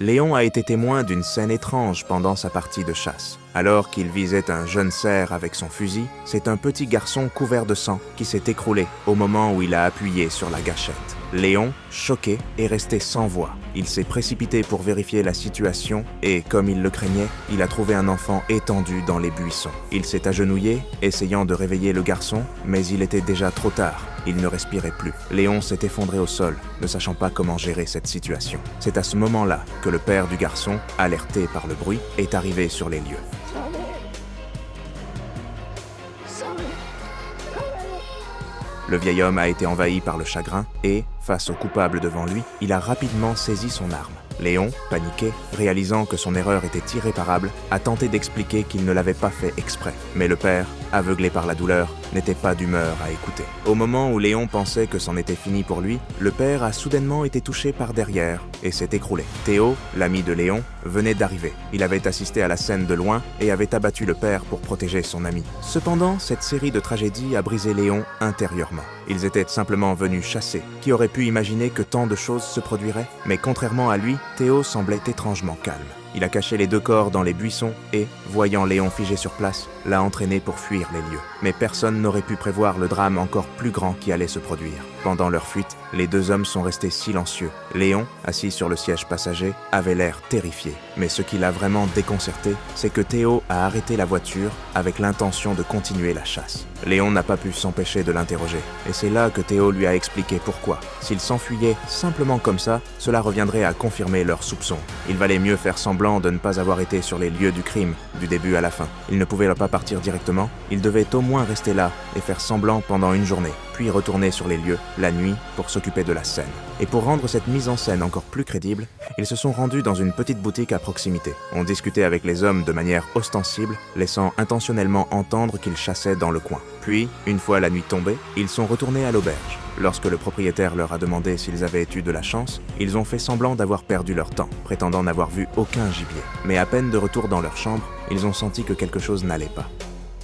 Léon a été témoin d'une scène étrange pendant sa partie de chasse. Alors qu'il visait un jeune cerf avec son fusil, c'est un petit garçon couvert de sang qui s'est écroulé au moment où il a appuyé sur la gâchette. Léon, choqué, est resté sans voix. Il s'est précipité pour vérifier la situation et, comme il le craignait, il a trouvé un enfant étendu dans les buissons. Il s'est agenouillé, essayant de réveiller le garçon, mais il était déjà trop tard. Il ne respirait plus. Léon s'est effondré au sol, ne sachant pas comment gérer cette situation. C'est à ce moment-là que le père du garçon, alerté par le bruit, est arrivé sur les lieux. Le vieil homme a été envahi par le chagrin et, face au coupable devant lui, il a rapidement saisi son arme. Léon, paniqué, réalisant que son erreur était irréparable, a tenté d'expliquer qu'il ne l'avait pas fait exprès. Mais le père, aveuglé par la douleur, n'était pas d'humeur à écouter. Au moment où Léon pensait que c'en était fini pour lui, le père a soudainement été touché par derrière et s'est écroulé. Théo, l'ami de Léon, venait d'arriver. Il avait assisté à la scène de loin et avait abattu le père pour protéger son ami. Cependant, cette série de tragédies a brisé Léon intérieurement. Ils étaient simplement venus chasser. Qui aurait pu imaginer que tant de choses se produiraient? Mais contrairement à lui, Théo semblait étrangement calme. Il a caché les deux corps dans les buissons et, voyant Léon figé sur place, l'a entraîné pour fuir les lieux. Mais personne n'aurait pu prévoir le drame encore plus grand qui allait se produire. Pendant leur fuite, les deux hommes sont restés silencieux. Léon, assis sur le siège passager, avait l'air terrifié. Mais ce qui l'a vraiment déconcerté, c'est que Théo a arrêté la voiture avec l'intention de continuer la chasse. Léon n'a pas pu s'empêcher de l'interroger. Et c'est là que Théo lui a expliqué pourquoi. S'il s'enfuyait simplement comme ça, cela reviendrait à confirmer leurs soupçons. Il valait mieux faire semblant de ne pas avoir été sur les lieux du crime, du début à la fin. Il ne pouvait pas partir directement, il devait au moins rester là et faire semblant pendant une journée, puis retourner sur les lieux, la nuit, pour s'occuper de la scène. Et pour rendre cette mise en scène encore plus crédible, ils se sont rendus dans une petite boutique à proximité. On discutait avec les hommes de manière ostensible, laissant intentionnellement entendre qu'ils chassaient dans le coin. Puis, une fois la nuit tombée, ils sont retournés à l'auberge. Lorsque le propriétaire leur a demandé s'ils avaient eu de la chance, ils ont fait semblant d'avoir perdu leur temps, prétendant n'avoir vu aucun gibier. Mais à peine de retour dans leur chambre, ils ont senti que quelque chose n'allait pas.